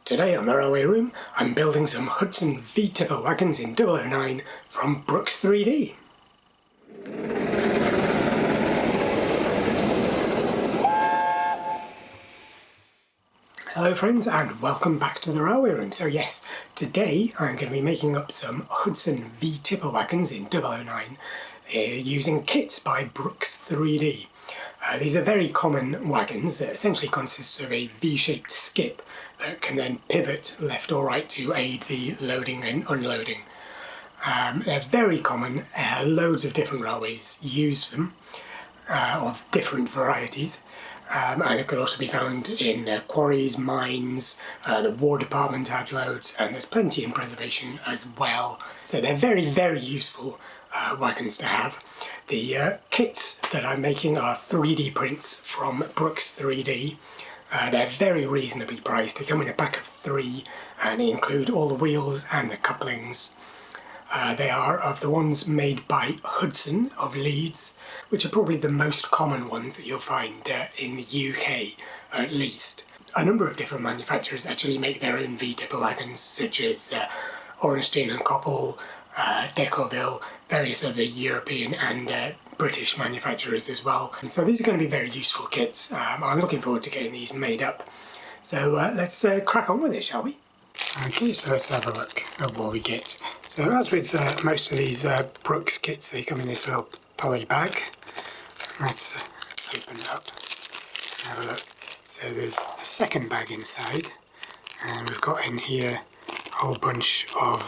Today on the Railway Room, I'm building some Hudson V Tipper Wagons in 009 from Brooks 3D. Hello friends and welcome back to the Railway Room. So yes, today I'm going to be making up some Hudson V Tipper Wagons in 009 using kits by Brooks 3D. These are very common wagons that essentially consists of a V-shaped skip that can then pivot left or right to aid the loading and unloading. They're very common, loads of different railways use them, of different varieties, and it could also be found in quarries, mines, the War Department had loads, and there's plenty in preservation as well. So they're very, very useful wagons to have. The kits that I'm making are 3D prints from Brooks 3D. They're very reasonably priced. They come in a pack of 3 and they include all the wheels and the couplings. They are of the ones made by Hudson of Leeds, which are probably the most common ones that you'll find in the UK at least. A number of different manufacturers actually make their own V-Tipper wagons, such as Ornstein and Koppel, Decoville, various other European and British manufacturers as well. And so these are going to be very useful kits. I'm looking forward to getting these made up. So let's crack on with it, shall we? Okay, so let's have a look at what we get. So as with most of these Brooks kits, they come in this little poly bag. Let's open it up and have a look. So there's a second bag inside, and we've got in here a whole bunch of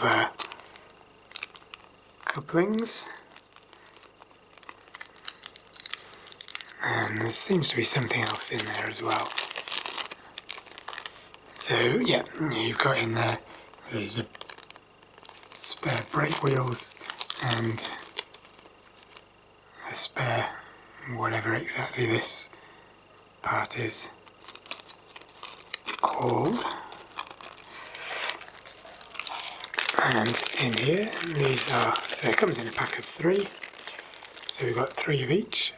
couplings, and there seems to be something else in there as well. So yeah, you've got in there's a spare brake wheels and a spare whatever exactly this part is called. And in here, these are, so it comes in a pack of 3, so we've got 3 of each.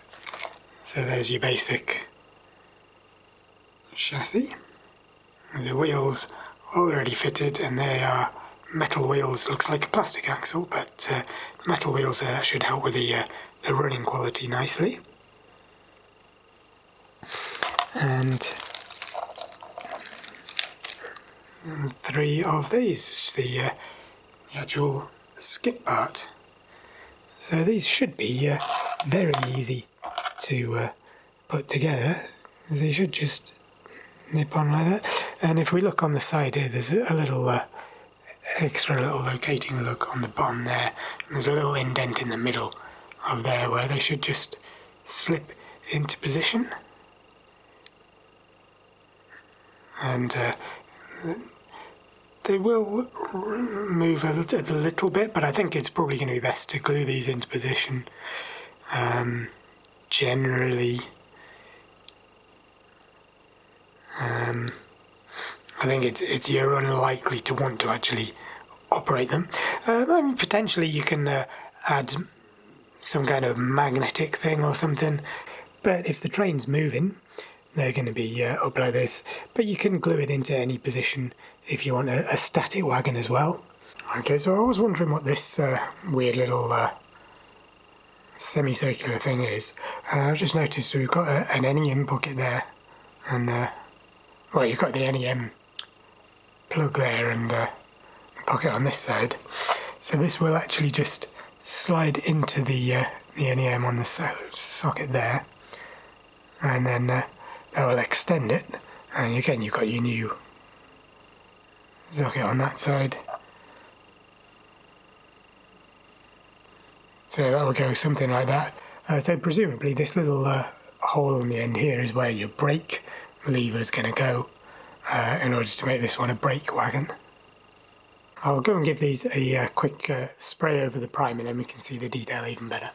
So there's your basic chassis. And the wheels already fitted, and they are metal wheels. Looks like a plastic axle, but metal wheels there should help with the running quality nicely. And 3 of these, the actual skip part. So these should be very easy to put together. They should just nip on like that. And if we look on the side here, there's a little extra little locating look on the bottom there. And there's a little indent in the middle of there where they should just slip into position. And they will move a little bit, but I think it's probably going to be best to glue these into position. Generally, I think it's you're unlikely to want to actually operate them. I mean, potentially you can add some kind of magnetic thing or something, but if the train's moving, they're going to be up like this. But you can glue it into any position if you want a static wagon as well. Okay, so I was wondering what this weird little semicircular thing is. I've just noticed we've got an NEM bucket there, and well, you've got the NEM plug there and a pocket on this side. So this will actually just slide into the NEM on the socket there, and then that will extend it. And again, you've got your new socket on that side. So that will go something like that. So presumably this little hole on the end here is where your brake lever is going to go in order to make this one a brake wagon. I'll go and give these a quick spray over the prime, and then we can see the detail even better.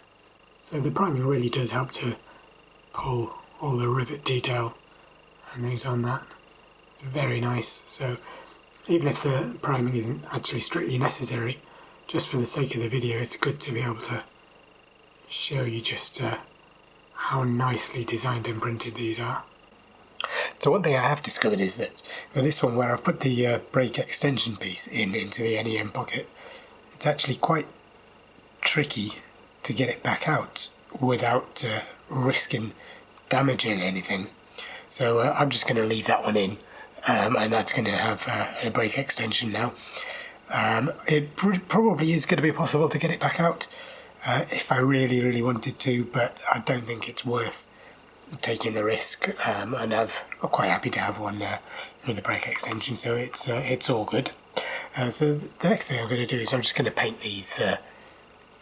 So the priming really does help to pull all the rivet detail and things on that. It's very nice. So even if the priming isn't actually strictly necessary, just for the sake of the video, it's good to be able to show you just how nicely designed and printed these are. So one thing I have discovered is that with this one, where I've put the brake extension piece into the NEM pocket, it's actually quite tricky to get it back out without risking damaging anything. So I'm just going to leave that one in, and that's going to have a brake extension now. It probably is going to be possible to get it back out if I really wanted to, but I don't think it's worth taking the risk, and I'm quite happy to have one with a brake extension, so it's all good. So the next thing I'm going to do is I'm just going to paint these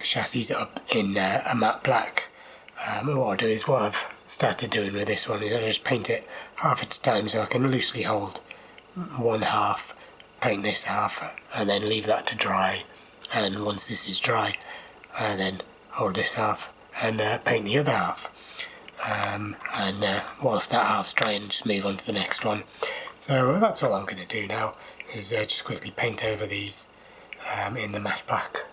chassis up in a matte black. What I'll do is what I've started doing with this one is I'll just paint it half at a time, so I can loosely hold one half, paint this half, and then leave that to dry, and once this is dry, then hold this half and paint the other half. And whilst that half's drying, just move on to the next one. So that's all I'm going to do now, is just quickly paint over these in the matte black.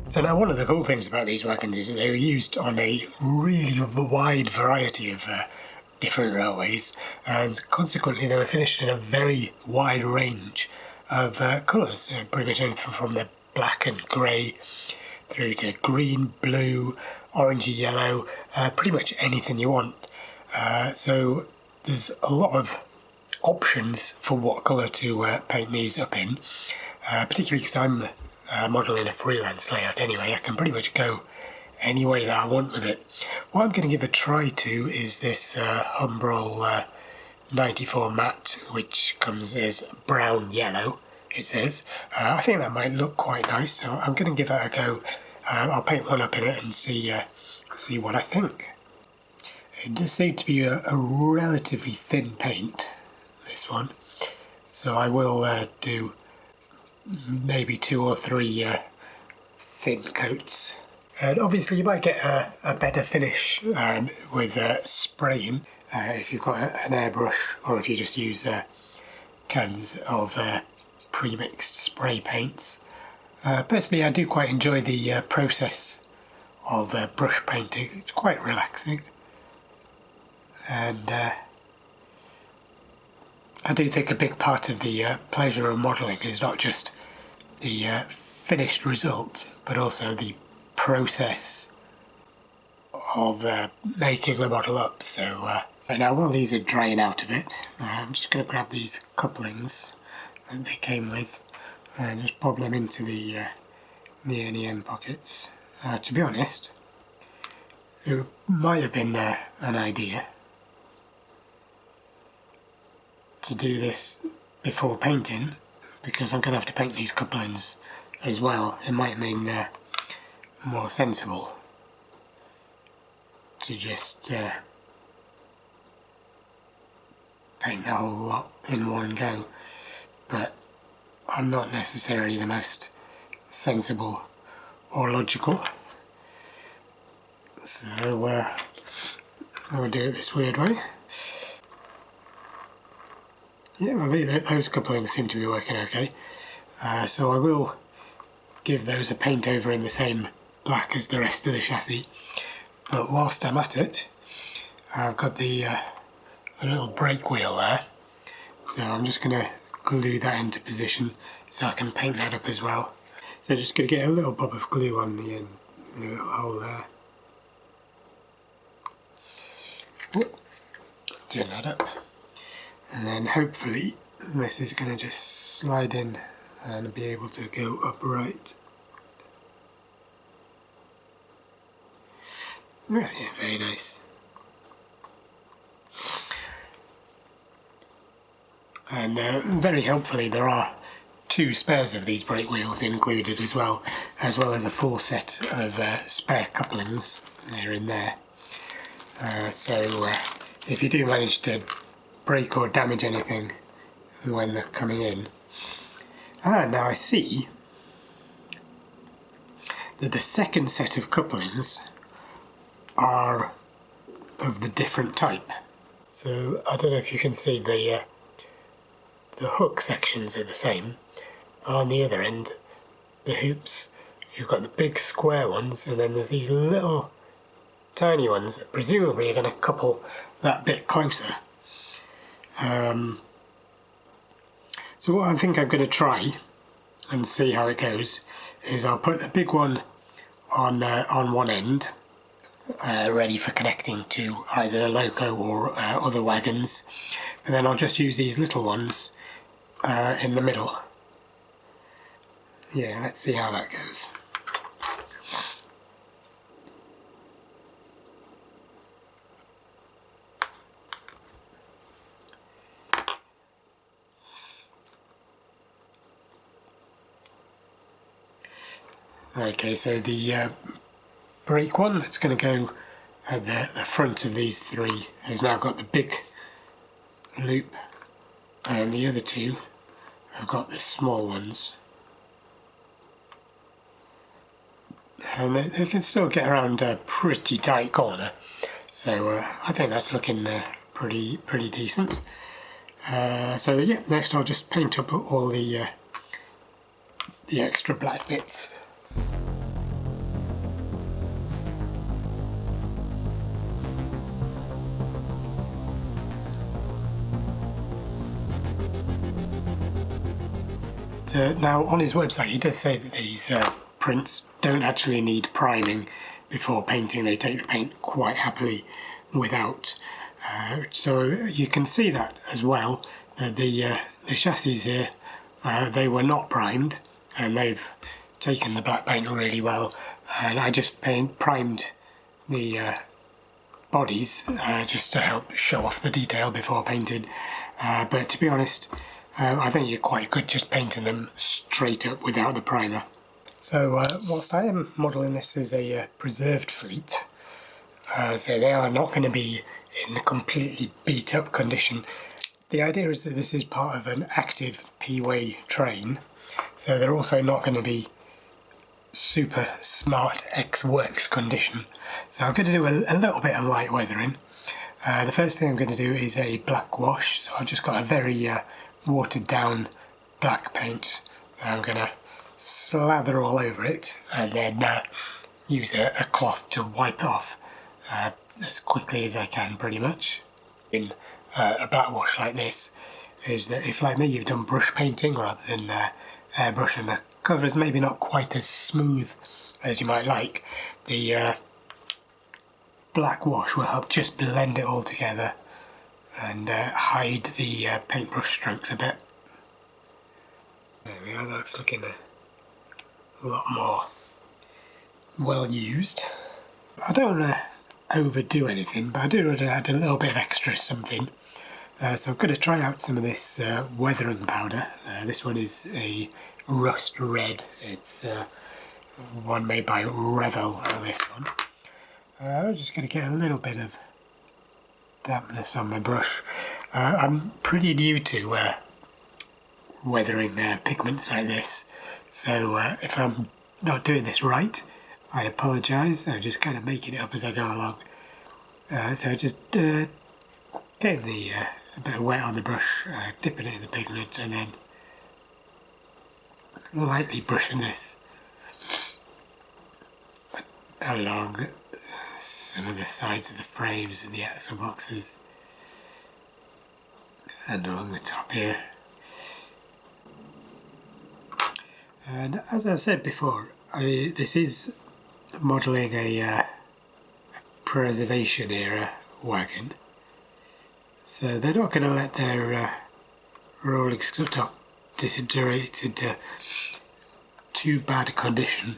So now one of the cool things about these wagons is that they're used on a really wide variety of different railways, and consequently they were finished in a very wide range of colours, pretty much anything from the black and grey through to green, blue, orangey yellow, pretty much anything you want. So there's a lot of options for what colour to paint these up in, particularly because I'm modelling a freelance layout anyway. I can pretty much go any way that I want with it. What I'm going to give a try to is this Humbrol 94 matte, which comes as brown yellow, it says. I think that might look quite nice, so I'm going to give that a go. I'll paint one up in it and see what I think. It does seem to be a relatively thin paint, this one, so I will do maybe 2 or 3 thin coats. And obviously you might get a better finish with spraying if you've got an airbrush, or if you just use cans of pre-mixed spray paints. Personally, I do quite enjoy the process of brush painting. It's quite relaxing, and I do think a big part of the pleasure of modelling is not just the finished result, but also the process of making the model up. So right now, while these are drying out a bit, I'm just going to grab these couplings that they came with and just bob them into the NEM pockets. To be honest, it might have been an idea to do this before painting, because I'm going to have to paint these couplings as well. It might mean more sensible to just paint the whole lot in one go, but I'm not necessarily the most sensible or logical, so I'll do it this weird way. Yeah, well, those couplings seem to be working okay, so I will give those a paint over in the same black as the rest of the chassis. But whilst I'm at it, I've got the little brake wheel there, so I'm just going to glue that into position so I can paint that up as well. So just going to get a little bob of glue on the end, the little hole there. Whoop. Doing that up. And then hopefully this is going to just slide in and be able to go upright. Yeah, very nice. And very helpfully there are 2 spares of these brake wheels included as well as a full set of spare couplings. They're in there. So if you do manage to break or damage anything when they're coming in. Now I see that the second set of couplings are of the different type. So I don't know if you can see the hook sections are the same. On the other end, the hoops, you've got the big square ones, and then there's these little tiny ones that presumably are going to couple that bit closer. So what I think I'm going to try and see how it goes is I'll put the big one on one end, ready for connecting to either the loco or other wagons, and then I'll just use these little ones in the middle. Yeah, let's see how that goes. Okay, so the brake one that's going to go at the front of these three has now got the big loop, and the other two have got the small ones. And they can still get around a pretty tight corner, so I think that's looking pretty decent. So yeah, next I'll just paint up all the extra black bits. Now on his website he does say that these prints don't actually need priming before painting. They take the paint quite happily without. So you can see that as well. The chassis here, they were not primed, and they've taken the black paint really well. And I just primed the bodies just to help show off the detail before painted. But to be honest, I think you're quite good just painting them straight up without the primer. So whilst I am modelling this as a preserved fleet, so they are not going to be in a completely beat up condition. The idea is that this is part of an active P-way train, so they're also not going to be super smart ex-works condition. So I'm going to do a little bit of light weathering. The first thing I'm going to do is a black wash, so I've just got a very watered down black paint that I'm going to slather all over it, and then use a cloth to wipe it off as quickly as I can, pretty much. In a black wash like this is that if, like me, you've done brush painting rather than airbrush and the cover is maybe not quite as smooth as you might like, the black wash will help just blend it all together and hide the paintbrush strokes a bit. There we go, that's looking a lot more well used. I don't want to overdo anything, but I do want to add a little bit of extra something. So I'm going to try out some of this weathering powder. This one is a rust red. It's one made by Revel, this one. I'm just going to get a little bit of dampness on my brush. I'm pretty new to weathering pigments like this, so if I'm not doing this right, I apologise. I'm just kind of making it up as I go along. So just getting a bit of wet on the brush, dipping it in the pigment, and then lightly brushing this along some of the sides of the frames and the axle boxes, and along the top here. And as I said before, this is modelling a preservation era wagon, so they're not going to let their rolling stock disintegrate into too bad a condition.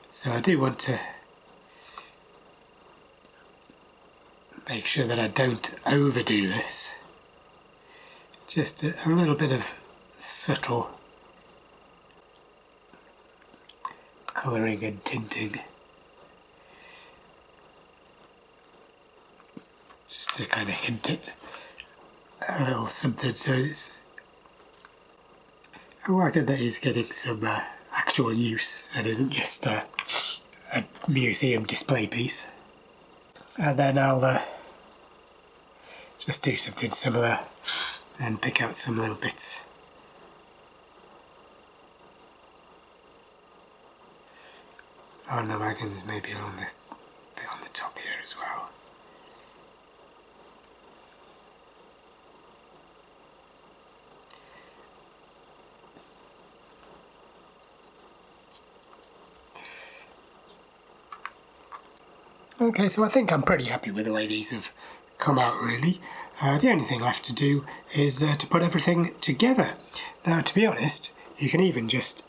So I do want to make sure that I don't overdo this. Just a little bit of subtle colouring and tinting, just to kind of hint at a little something, so it's a wagon that is getting some actual use and isn't just a museum display piece. and then I'll just do something similar and pick out some little bits. On the wagons, maybe on the bit on the top here as well. Okay, so I think I'm pretty happy with the way these have come out really. The only thing left to do is to put everything together. Now, to be honest, you can even just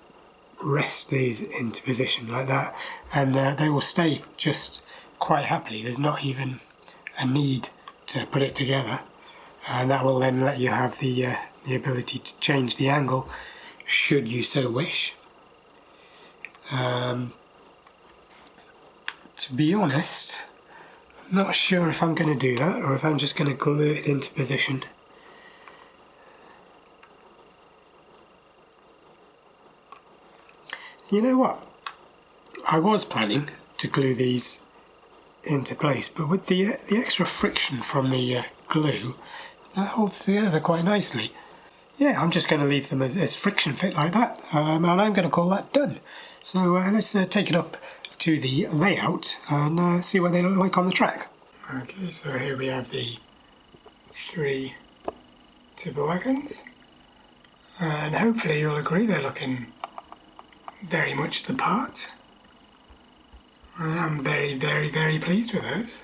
rest these into position like that and they will stay just quite happily. There's not even a need to put it together, and that will then let you have the ability to change the angle should you so wish. To be honest, I'm not sure if I'm going to do that or if I'm just going to glue it into position. You know what? I was planning to glue these into place, but with the extra friction from the glue, that holds together quite nicely. Yeah, I'm just going to leave them as friction fit like that, and I'm going to call that done. So let's take it up to the layout and see what they look like on the track. Okay, so here we have the 3 tipper wagons, and hopefully you'll agree they're looking very much the part. I'm very, very, very pleased with those.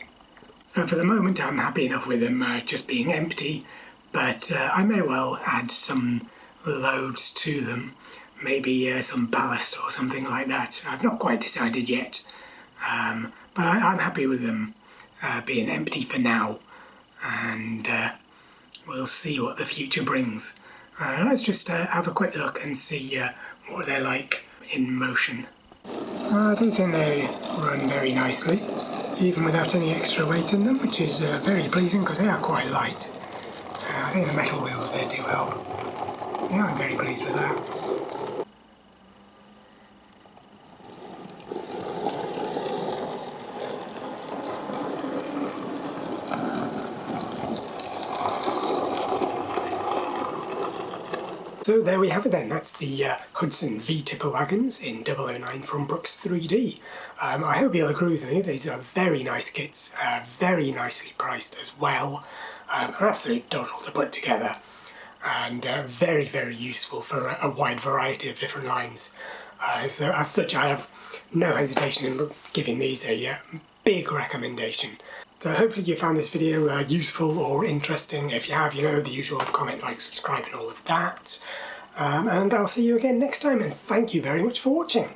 So for the moment I'm happy enough with them just being empty, but I may well add some loads to them, maybe some ballast or something like that. I've not quite decided yet, but I'm happy with them being empty for now, and we'll see what the future brings. Let's just have a quick look and see what they're like in motion. I do think they run very nicely, even without any extra weight in them, which is very pleasing because they are quite light. I think the metal wheels there do help. Yeah, I'm very pleased with that. So there we have it then, that's the Hudson V Tipper Wagons in 009 from Brooks 3D. I hope you'll agree with me, these are very nice kits, very nicely priced as well, an absolute doddle to put together, and very, very useful for a wide variety of different lines. So as such I have no hesitation in giving these a big recommendation. So hopefully you found this video useful or interesting. If you have, you know, the usual comment, like, subscribe and all of that. And I'll see you again next time, and thank you very much for watching.